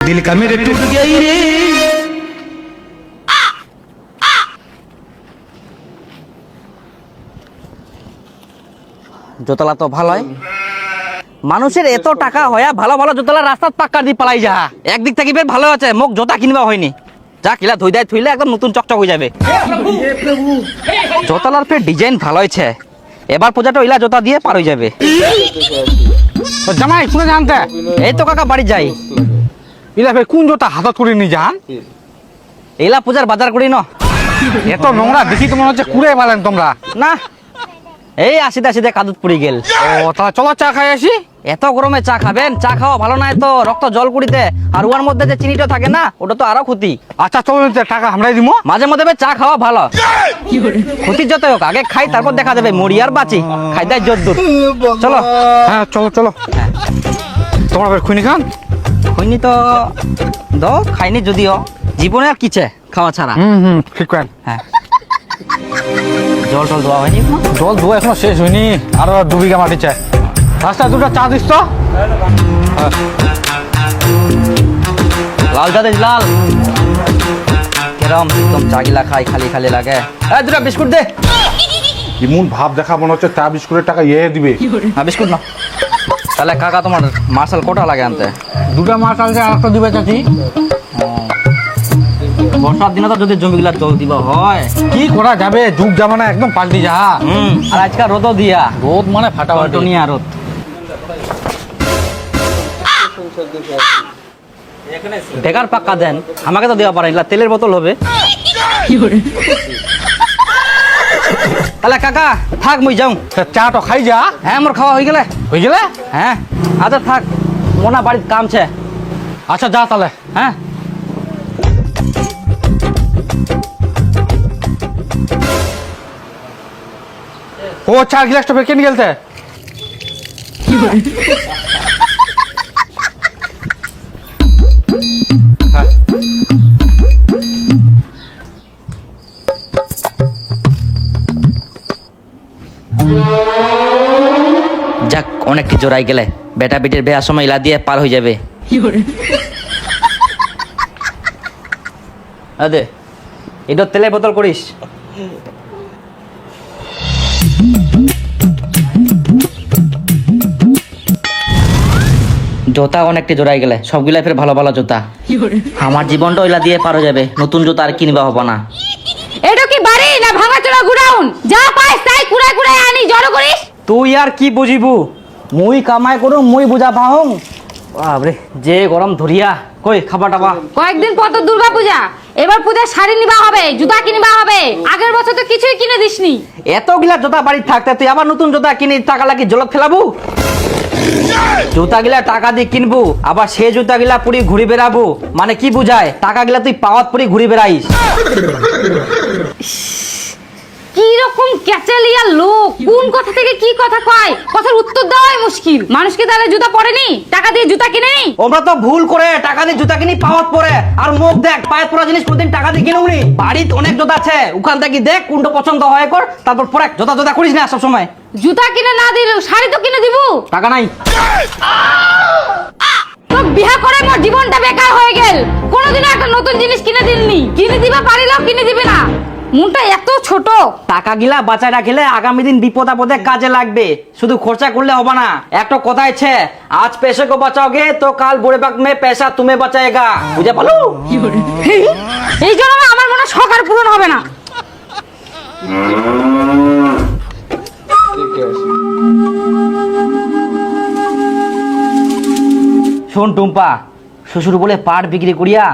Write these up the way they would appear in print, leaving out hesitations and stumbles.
दिल का मेरे टूट गया रे। জোতলা তো ভালোই, মানুষের এত টাকা হয়া ভালো ভালো জোতলা রাস্তাত পাক্কা দিয়ে পালাই যা। একদিক থেকে বেশ ভালো আছে, মোক জোতা কিনবা হয়নি। যা কিলা ধুই দেয় থুইলে একদম নতুন চকচক হয়ে যাবে। জোতলার ফের ডিজাইন ভালো হয়েছে, এবার পূজাটা ইলা জোতা দিয়ে পার হয়ে যাবে। জামাই শুনে জানতে এই তো কাকা বাড়ি যাই। ইলা ভাই কোন জোতা হাতত করে নি যান? এলা পূজার বাজার করি ন। এত নোংরা দেখি তো মনে হচ্ছে কুড়ে পালেন তোমরা। না এই আসিতে আসিতে কাদুত পুড়ি গেল। ও তাহলে চলো চা খাই আসি। এত গরমে চা খাবেন? চা খাওয়া ভালো নয় তো, রক্ত জল কুড়িতে। আর উয়ার মধ্যে যে চিনিটা থাকে না, ওটা তো আরো ক্ষতি। আচ্ছা চলো টাকা আমরাই দিব। মাঝে মধ্যে চা খাওয়া ভালো, ক্ষতির যত হোক আগে খাই তারপর দেখা যাবে মরি আর বাঁচি। খাই দেয় জোর। চলো। হ্যাঁ চলো চলো। তোমরা বের খুনি খান। হয়নি তো দ খাইনি যদিও, জীবনে আর কিছে খাওয়া ছাড়া। ঠিক করেন। হ্যাঁ জল টল দেওয়া হয়নি এখনো? জল ধোয়া এখনো শেষ হয়নি, আরো 2 বিঘা মাটি চাই। রাস্তায় 2টা চা দিস তো। লাল চা দিস লাল। কেরম একদম চা গিলা খাই খালি খালি লাগে। এই 2টা বিস্কুট দে। এমন ভাব দেখা মনে হচ্ছে চা বিস্কুটের টাকা দিবে। হ্যাঁ বিস্কুট না। তাহলে কাকা তোমার মার্শাল কোটা লাগে আনতে? 2টা মাছ আনতে আর একটা দিবে চাচি। বর্ষার দিনে তো যদি জমিগুলা জল দিবা হয়, কি করা যাবে, যুগ জামানা একদম পাল্টি যা। আর আজকাল রোদও দিয়া, রোদ মানে ফাটাফাটি। নিয়া রোদ। বেকার পাক্কা দেন, আমাকে তো দেওয়া পারেন। তেলের বোতল হবে। তাহলে কাকা থাক, মুই যাও। চা তো খাই যা। হ্যাঁ মোর খাওয়া হয়ে গেলে। হয়ে গেলে? হ্যাঁ আচ্ছা থাক, মোনা বাড়ির কাম ছে। আচ্ছা যা তাহলে। হ্যাঁ ও 4 গ্লাসটা ফের কেন গেলতে? যাক অনেক কিছু রাই গেলে, বেটা বেটির বেয়ার সময় ইলা দিয়ে পার হয়ে যাবে। আদে এটা তেলের বোতল করিস। জোতা অনেকটি জোড়াই গেলে, সবগুলা ফের ভালো ভালো জোতা। আমার জীবনটা ওইলা দিয়ে পার হয়ে যাবে, নতুন জোতা আর কিনবা হবো না। এটা কি বাড়ি না ভাঙাচোরা গুডাউন? যা পাইস তাই কুড়াই কুড়াই আনি জড়ো করিস। তুই আর কি বুঝিবু, মুই কামাই করু মুই বুঝা পাহং। বাবরে যে গরম ধরিয়া, কই খাবা টাবা? কয়েকদিন পর তো দুর্গা পূজা, এবার পূজার শাড়ি নিবা হবে, জুতা কিনবা হবে। আগের বছর তো কিছুই কিনে দিসনি। এতগুলা জোতা বাড়িতে থাকতে তুই আবার নতুন জোতা কিনে টাকা লাগি জলত ফেলাবু? জুতা গিলা টাকা দিয়ে কিনবু, আবার সে জুতা গিলা পুরি ঘুরি বেড়াবো, মানে কি বুঝায়? টাকা গিলা তুই পাওয়াত পুরি ঘুরি বেড়াইস। কি রকম ক্যাচালিয়া লোক, কোন কথা থেকে কি কথা কয়, কথার উত্তর দেওয়াই মুশকিল। মানুষ কি তাহলে জুতা পরেনি? টাকা দিয়ে জুতা কিনে। ওরা তো ভুল করে টাকা দিয়ে জুতা কিনি পাওয়াত পরে, আর মুখ দেখ পায়ে পরা জিনিস কোনদিন টাকা দিয়ে কিনুনি। বাড়িতে অনেক জুতা আছে, ওখান থেকে দেখ কোনটা পছন্দ হয় কর, তারপর পরে জুতা জুতা করিস না সব সময়। জুতা কিনে না দিলেও শাড়ি তো কিনে দিব। টাকা নাই তো বিয়া করে মোর জীবনটা বেকার হয়ে গেল। কোনোদিনও একটা নতুন জিনিস কিনে দিলনি। কিনে দিবা পারিলেও কিনে দিবে না, মনটা এত ছোট। টাকা গিলা বাঁচায় রাখলে আগামী দিন বিপদ আপদে কাজে লাগবে, শুধু খরচা করলে হবে না। একটা কথা আছে, আজ पैसे को बचाओगे तो কাল বুড়ে वक्त में पैसा तुम्हें बचाएगा। বুঝে পালো? এই জন্য আমার মনে শখ আর পূরণ হবে না। শোন টুম্পা, শ্বশুর বলে পাট বিক্রি করিয়া,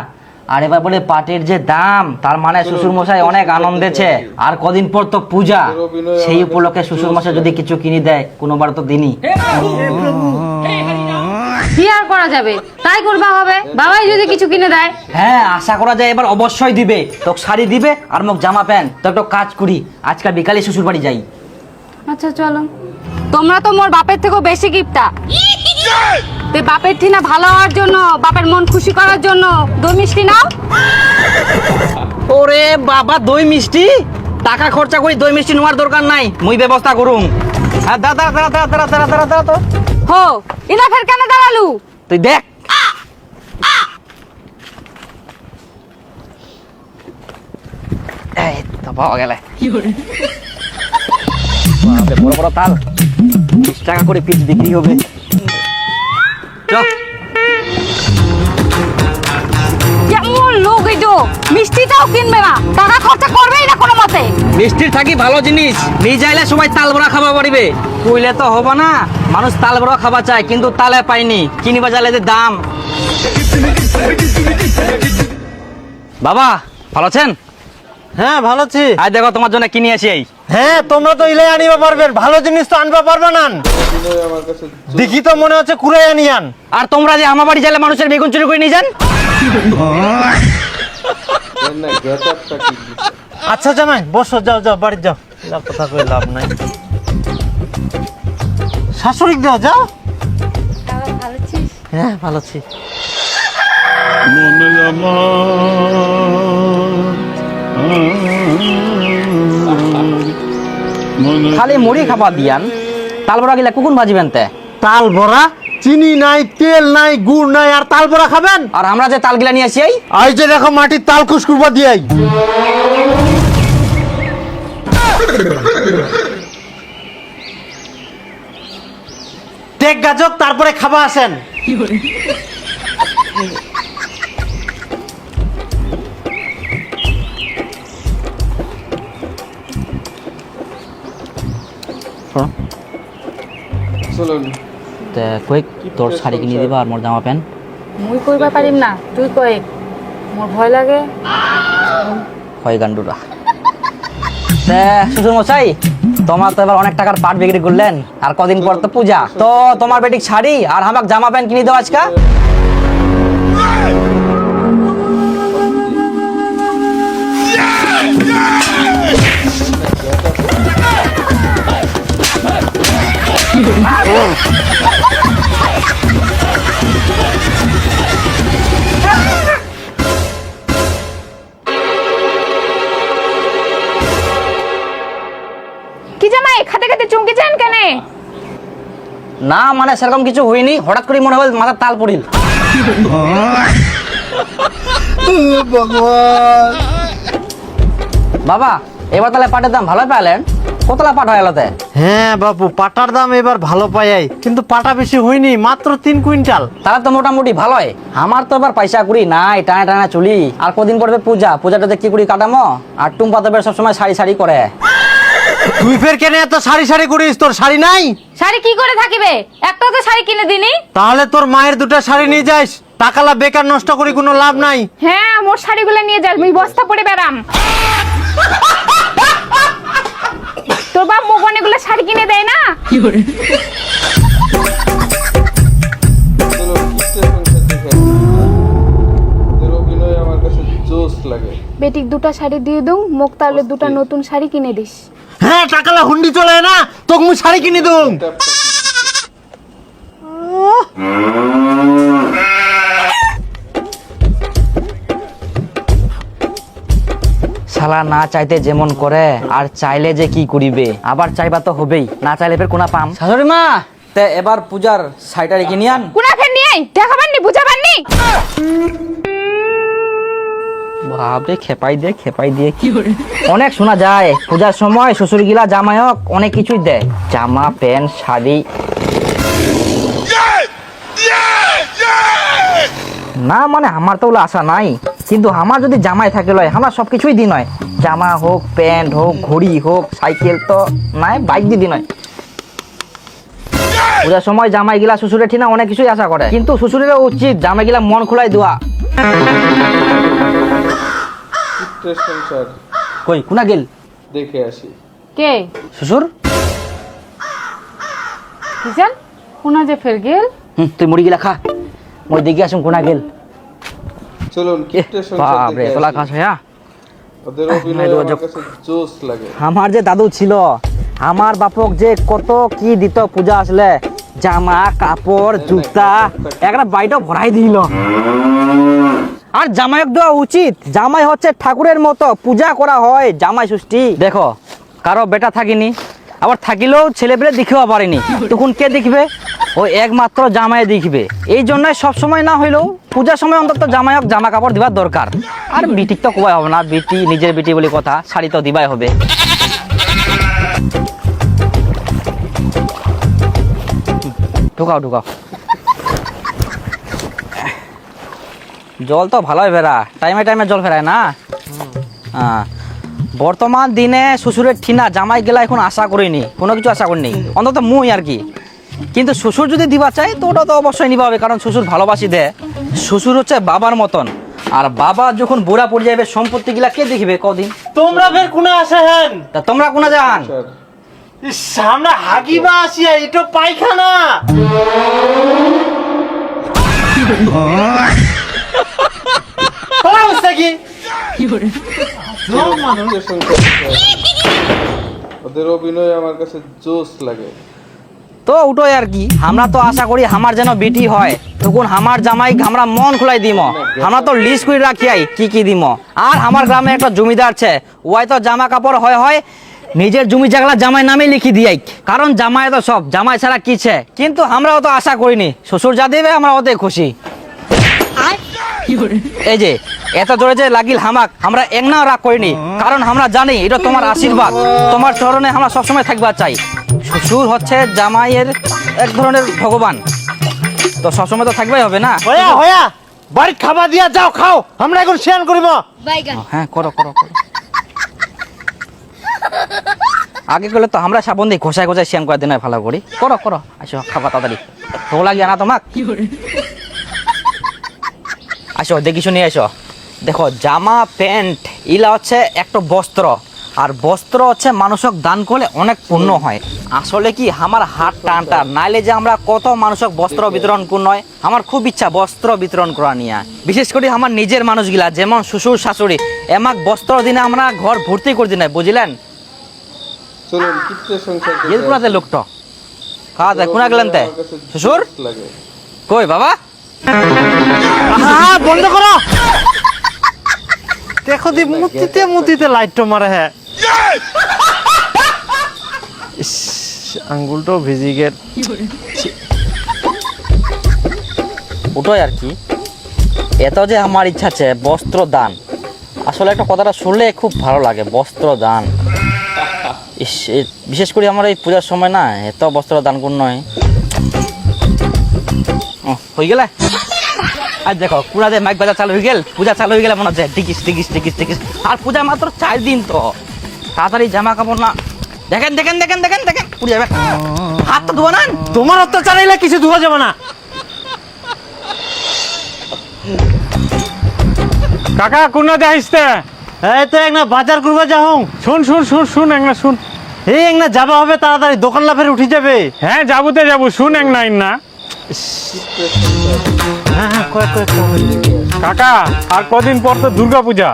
আর এবার বলে পাটের যে দাম, তার মানে শ্বশুর মশাই অনেক আনন্দেছে। আর কদিন পর তো পূজা, সেই উপলক্ষে শ্বশুর মশাই যদি কিছু কিনে দেয়, কোনোবার তো দিনই। কি আর করা যাবে, তাই করবা হবে। বাবাই যদি কিছু কিনে দেয়। হ্যাঁ আশা করা যায় এবার অবশ্যই দিবে। তোকে শাড়ি দিবে আর মোক জামা প্যান্ট। তো একটা কাজ করি, আজকাল বিকালে শ্বশুর বাড়ি যাই। আচ্ছা চলো। তোমরা তো মোর বাপের থেকেও বেশি গিফটা। তে বাপের ঠিনা ভালো হওয়ার জন্য, বাপের মন খুশি করার জন্য দই মিষ্টি নাও। ওরে বাবা, দই মিষ্টি? টাকা খরচা করি দই মিষ্টি নেওয়ার দরকার নাই, মুই ব্যবস্থা করুম। হ্যাঁ দাঁড়া দাঁড়া দাঁড়া দাঁড়া দাঁড়া দাঁড়া দাঁড়া তো। হো ইনা ফের কেন দাঁড়ালু? তুই দেখ পাওয়া গেলে বাপরে, বড় বড় তাল, 20 টাকা করে পিস বিক্রি হবে। চল। কেমন লোক এইটো, মিষ্টিটাও কিনবে না, টাকা খরচা করবেই না কোনো মতে। মিষ্টির থাকি ভালো জিনিস নিয়ে যাইলে সবাই তাল বড়া খাওয়া পারিবে, কইলে তো হবো না। মানুষ তাল বড়া খাওয়া চায় কিন্তু তালে পাইনি, কিনিবা যাইলে যে দাম। বাবা ভালো আছেন? হ্যাঁ ভালো আছি। আজ দেখো তোমার জন্য কিনে আসি এই। হ্যাঁ তোমরা তো ইলাই আনিবা পারবেন, ভালো জিনিস তো আনবা পারবে না। দেখি তো মনে হচ্ছে কুড়াই আনিয়ান। আর তোমরা যে আমার বাড়ি যাইলে মানুষের বেগুন চুরি করে নিয়ে যান। আচ্ছা জামাই বসো, যাও যাও বাড়ি যাও, লাভ কথা কই লাভ নাই। শাশুড়ি দাও যাও। ভালো আছিস? হ্যাঁ ভালো আছি। খালি মুড়ি খাবার দিয়ান, তাল বড়া গিলা কুকুন ভাজিবেন তে। তাল বড়া, চিনি নাই, তেল নাই, গুড় নাই, আর তাল বড়া খাবেন? আর আমরা যে তাল গিলা নিয়ে আসি এই, এই যে দেখো মাটির তাল কুসকুরবা দিয়াই। টেক গাজক তারপরে খাবা আসেন। চলুন তে কই তোর শাড়ি কিনে দিবা আর মোর জামা প্যান্ট। মুই কইবা পারিম না, তুই কয়েক, মোর ভয় লাগে। হয় গান্ডুরা। তে শ্বশুর মশাই, তোমার তো এবার অনেক টাকার পাট বিক্রি করলেন, আর কদিন পর তো পূজা, তো তোমার বেটিক শাড়ি আর আমাক জামা প্যান্ট কিনে দাও আজকা। কি জামাই খাতে খাতে চমকে যান কেন? না মানে সেরকম কিছু হয়নি, হঠাৎ করে মনে হয় মাথার তাল পড়িল। বাবা এবার তাহলে পাটের দাম ভালো পেলেন, কতলা পাট হয়ে এলাতে? হ্যাঁ বাপু, পাটার দাম এবার ভালো পাই, কিন্তু পাটা বেশি হয়নি, মাত্র 3 কুইন্টাল। তাহলে তো মোটামুটি ভালোই। আমার তো এবার পয়সা কুড়ি নাই, টানা টানা চলি, আর কদিন পড়বে পূজা, পূজাটাতে কি কুড়ি কাটামো। আর টুম্পা তো সবসময় শাড়ি শাড়ি করে। তুই ফের কেন এত সারি সারি করিস? তোর শাড়ি নাই? শাড়ি কি করে থাকিবে, একটাও তো শাড়ি কিনে দিনি। তাহলে তোর মায়ের 2টা শাড়ি নিয়ে যাস, টাকালা বেকার নষ্ট করি কোনো লাভ নাই। হ্যাঁ মোর শাড়িগুলো নিয়ে যাস, মুই বস্তা পরে বেরাম। তোর বাপ মুখ অনেকগুলো শাড়ি কিনে দেয় না। চলুন স্টেশন সাথে অভিনয় আমার কাছে জোশ লাগে। বেটিক 2টা শাড়ি দিয়ে দઉં, মোক তাহলে 2টা নতুন শাড়ি কিনে দিস। হ্যাঁ টাকালা হুন্ডি চলে না, তোকে মুই শাড়ি কিনে দেবো। শালা না চাইতে যেমন করে, আর চাইলে যে কি করিবে, আবার চাইবা তো হবেই, না চাইলে ফের কোনা পাম। শাশুড়ি মা, তে এবার পূজার শাড়িটা রেখে নিয়ান। কোনা ফের নিয়ে আই, দেখাবার নি বুঝাবার নি। বাপরে খেপাই দিয়ে কি অনেক শোনা যায় পূজার সময় শ্বশুর গিলা জামাই হোক অনেক কিছুই দেয়, জামা প্যান্ট শাড়ি। না মানে আমার তো ওগুলো আশা নাই, কিন্তু আমার যদি জামাই থাকে লয়, আমরা সবকিছুই দিন হয়, জামা হোক, প্যান্ট হোক, ঘড়ি হোক, সাইকেল তো নাই, বাইক দিয়ে দিন হয়। পূজার সময় জামাই গিলা শ্বশুরের ঠিনা অনেক কিছুই আশা করে, কিন্তু শ্বশুরের উচিত জামাই গিলা মন খোলাই দেওয়া। স্টেশন স্যার কই কোনা গেল দেখে আসি। কে শ্বশুর? কিজান কোনা যে ফের গেল। তুই মুড়ি গিলা খা, মই দেখি আসুন কোনা গেল। চলুন স্টেশন বাপরে তোলা কাজ হ্যাঁ। ওদের অভিনয় আমার কাছে জোশ লাগে। আমার যে দাদু ছিল, আমার বাপক যে কত কি দিত পূজা আসলে, জামা কাপড় জুতা একটা বাড়িটা ভরাই দিল। আর জামাইক দেওয়া উচিত, জামাই হচ্ছে ঠাকুরের মতো, পূজা করা হয় জামাই ষষ্ঠী। দেখো কারো বেটা থাকিনি, আবার থাকিলেও ছেলেপেলে দেখেও পারেনি, তখন কে দেখবে? ওই একমাত্র জামাই দেখবে। এই জন্যই সবসময় না হইলেও পূজার সময় অন্তত জামাইক জামা কাপড় দিবার দরকার। আর বিটিক তো কোয়াই হবে না, বিটি নিজের বিটি বলে কথা, শাড়ি তো দিবাই হবে। ঢুকাও ঢুকাও, জল তো ভালোই ফেরা, টাইমে টাইমে জল ফেরায় না। হ্যাঁ, বর্তমান দিনে শ্বশুরের ঠিনা জামাই গেলা এখন আশা করিনি, কোনো কিছু আশা করিনি, অন্তত মুই আর কি। কিন্তু শ্বশুর যদি দিবা চাই তো ওটা তো অবশ্যই নিবা হবে, কারণ শ্বশুর ভালোবাসি দেয়। শ্বশুর হচ্ছে বাবার মতন, আর বাবা যখন বুড়া পড়ে যাবে সম্পত্তি গিলা কে দেখবে কদিন? তোমরা ফের কোনা আসে হেন? তা তোমরা কোনা যান? স্যার ইস, আমরা হাগিবা আসিয়া, এটা পায়খানা। তোমার অবস্থা কি? কিপ্টে সংসার, স্যার। ওদের অভিনয় আমার কাছে জোস লাগে। তো ওটাই আর কি, আমরা তো আশা করি আমার যেন বেটি হয়, তখন আমার জামাই আমরা মন খোলাই দিম। আমরা তো লিস্ট করে রাখি কি কি দিম। আর আমার গ্রামে একটা জমিদার আছে, ওই তো জামা কাপড় হয় নিজের জমি জায়গা জামাই নামে লিখি দিয়াই, কারণ জামাই তো সব, জামাই ছাড়া কিছে। কিন্তু আমরাও তো আশা করিনি, শ্বশুর যা দেবে আমরা ওতে খুশি। এই যে এত জোরে যে লাগিল হামাক, আমরা একনাও রাগ করিনি, কারণ আমরা জানি এটা তোমার আশীর্বাদ, তোমার চরণে আমরা সবসময় থাকবা চাই। শ্বশুর হচ্ছে জামাইয়ের এক ধরনের ভগবান, তো সবসময় তো থাকবেই হবে না। হয়া হয়া, বাড়ি খাবার দিয়া যাও, খাও, আমরা এখন শেয়ার করিব। হ্যাঁ করো করো করো। আগে করলে তো আমরা সাবন দিই ঘষায় ঘষায় শ্যাম করে দিন ভালো করি। করো করো, আসো খাবা তাড়াতাড়ি, তো লাগিয়ে না তোমাক। আসো দেখি শুনি, আসো দেখো, জামা প্যান্ট ইলা হচ্ছে একটা বস্ত্র, আর বস্ত্র হচ্ছে মানুষক দান করলে অনেক পুণ্য হয়। আসলে কি আমার হাত টানটা নাইলে যে আমরা কত মানুষক বস্ত্র বিতরণ কোন নয়, আমার খুব ইচ্ছা বস্ত্র বিতরণ করা নিয়ে। বিশেষ করে আমার নিজের মানুষগুলা যেমন শ্বশুর শাশুড়ি, এমাক বস্ত্র দিনে আমরা ঘর ভর্তি করে দিন, বুঝলেন? চলুন কিপ্টে সংসার করতে এর কোনাতে লোকটা খাওয়া যায়, কোনা গেলেন তে? আমার কাছে শ্বশুর জোস লাগে। কই বাবা? বন্ধ করো। দেখো দি মুতিতে মুতিতে লাইটটা মারে। হ্যাঁ, ইস, আঙ্গুলটাও ভিজি গেল। ওটাই আর কি, এত যে আমার ইচ্ছা আছে বস্ত্র দান। আসলে একটা কথাটা শুনলে খুব ভালো লাগে, বস্ত্র দান। ইস, বিশেষ করে আমার এই পূজার সময় না এত বস্ত্র দান কোন নয়। হয়ে গেলে আর দেখো পুরাদের মাইক বাজার চালু হয়ে গেল, পূজা চালু হয়ে গেলে মনে হচ্ছে টিকিস টিকিস টিকিস টিকিস। আর পূজা মাত্র 4 দিন, তো তাড়াতাড়ি জামা কাপড় না। দেখেন দেখেন দেখেন দেখেন দেখেন পুড়ে যাবে, হাত তো ধোয়া না। তোমার অত্যাচার এলে কিছু ধোয়া যাবে না। কাকা কোন দেখাইছে? এই তো এক না বাজার করবা যাও। শুন শুন শুন শুন এক না শুন। এই এক না যাবা হবে, তাড়াতাড়ি দোকান লাফের উঠে যাবে। হ্যাঁ যাবতে যাবো, শুন এক না না। হ্যাঁ হ্যাঁ, কয়েক কয়েক কাকা আর কদিন পর তো দুর্গা পূজা,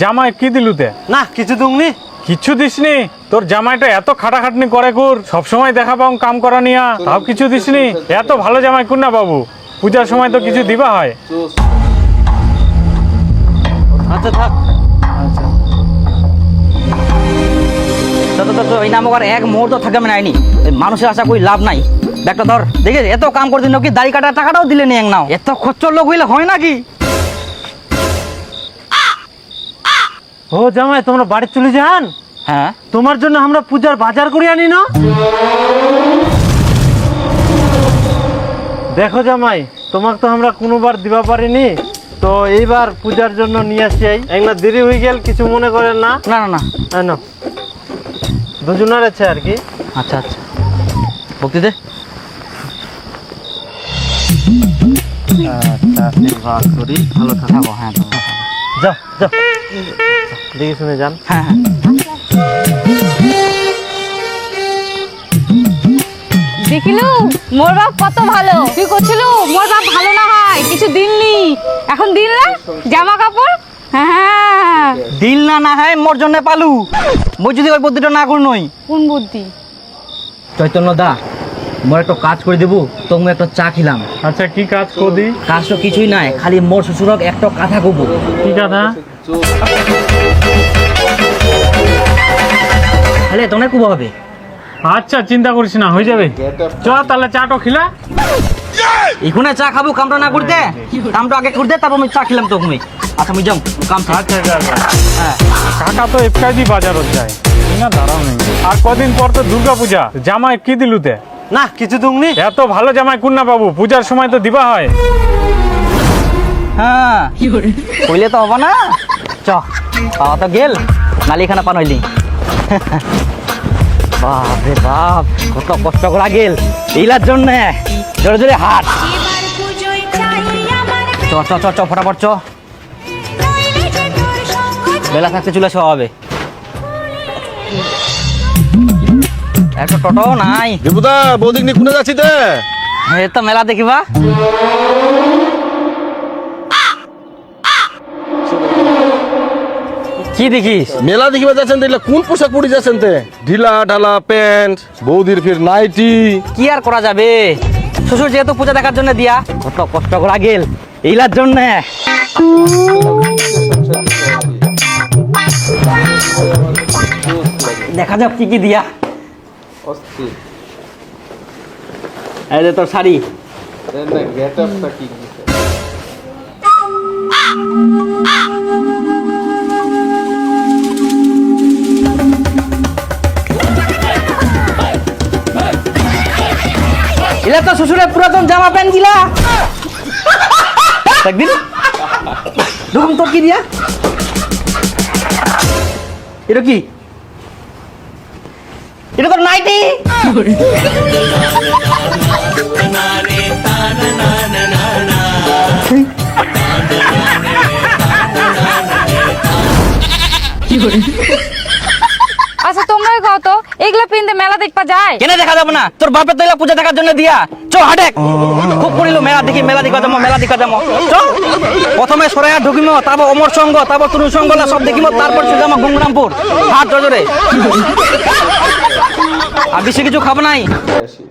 জামাই কি দিলুতে? না কিছু দুংনি। কিচ্ছু দিসনি? তোর জামাইটা এত খাটাখাটনি করে কুর, সবসময় দেখা পাও কাম করা নিয়া, তাও কিছু দিসনি? এত ভালো জামাই কুর না বাবু, পূজার সময় তো কিছু দিবা হয়। জোস। আচ্ছা থাক। এই নামক আর এক মুহূর্ত থাকে আমি নাইনি, মানুষের আশা করি লাভ নাই। ব্যাগটা ধর, দেখে এত কাম করে দিন কি দাড়ি কাটার টাকাটাও দিলে নি এক নাও, এত খরচর লোক হইলে হয় নাকি? ও জামাই, তোমরা বাড়ি চলে যান। হ্যাঁ, তোমার জন্য আমরা পূজার বাজার করে আনি না। দেখো জামাই, তোমাকে তো আমরা কোনোবার দিবা পারিনি, তো এইবার পূজার জন্য নিয়ে আসি। একটা দেরি হয়ে গেল, কিছু মনে করেন না। না না না, না দুজনের আছে আর কি। আচ্ছা আচ্ছা, ভক্তি দে। আচ্ছা, আশীর্বাদ করি, ভালো থাকো। হ্যাঁ যাও যাও, দেখে শুনে যান। হ্যাঁ হ্যাঁ। দেখিলু মোর বাপ কত ভালো। তুই করছিল মোর বাপ ভালো না হয় কিছু দিননি, এখন দিন না জামা কাপড়। হ্যাঁ, দিল না না হয় মোর জন্য পালু, মই যদি ওই বুদ্ধিটা না কর নই। কোন বুদ্ধি? চৈতন্য দা, মোর একটা কাজ করে দেবো, তো মই একটা চা খিলাম। আচ্ছা কি কাজ কদি? কাজ তো কিছুই নাই, খালি মোর শ্বশুরক একটা কথা কব। কি কথা? জোস। খালি তোনে কব হবে। আচ্ছা চিন্তা করিস না, হয়ে যাবে। গেট আপ চ তাহলে চাটো খিলা। এখানে চা খাবো, কামটা না করতে, কামটা আগে করতে, তারপর আমি চা খেলাম তো ঘুমি। আচ্ছা আমি যাও কাম শেষ। আচ্ছা যা যা। হ্যাঁ কাকা তো এফকাইদি বাজারত যায় না, দাঁড়াও নেই। আর কদিন পর তো দুর্গা পূজা, জামাই কি দিলুতে? না কিছু দুমনি। এত ভালো জামাই কোন না বাবু, পূজার সময় তো দিবা হয়। হ্যাঁ কইলে তো হবা না। চ পাওয়া তো গেল, নালিখানা পান হইলি। বাপ রে বাপ, কত কষ্ট করা গেল এইলার জন্য। জোরে জোরে হাট। চ চ চ চ ফটাফট চ, বেলা থাকতে চলে আসা হবে। একটা টোটো নাই। দেবুদা বৌদিক নিয়ে কোনে যাচ্ছি তে? এই তো মেলা দেখিবা। কি দেখিস? মেলা দেখিবা যাচ্ছেন তাইলে কোন পোশাক পরে যাচ্ছেন তে? ঢিলা ঢালা প্যান্ট, বৌদির ফির নাইটি। কি আর করা যাবে, শ্বশুর যেহেতু পূজা দেখার জন্য দিয়া, কত কষ্ট করা গেল এইলার জন্য। দেখা যাক কি কি দিয়া। অস্থির। এই যে তোর শাড়ি। দেন না গেট আপটা কি দিছে? এলা তো শ্বশুরের পুরাতন জামা প্যান্ট গিলা একদিন ঢুকুম তোর কি দিয়া। এটা কি? এটা তোর নাইটি। আচ্ছা তোমরাই কও তো, এগুলা পিনতে মেলা দেখবা যায়? কেন দেখা যাবে না? তোর বাপের তো এলা পূজা দেখার জন্য দিয়া। চো হাটেক খুব পড়িল মেলা দেখি, মেলা দেখা যাবো, মেলা দেখা যাবো। চো প্রথমে সরাইয়া ঢুকিম, তারপর অমর সঙ্গ, তারপর তরুণ সঙ্গ সব দেখিম, তারপর চলে যাবো গঙ্গরামপুর। হাট জোরে। আর বেশি কিছু খাবো নাই। আসি।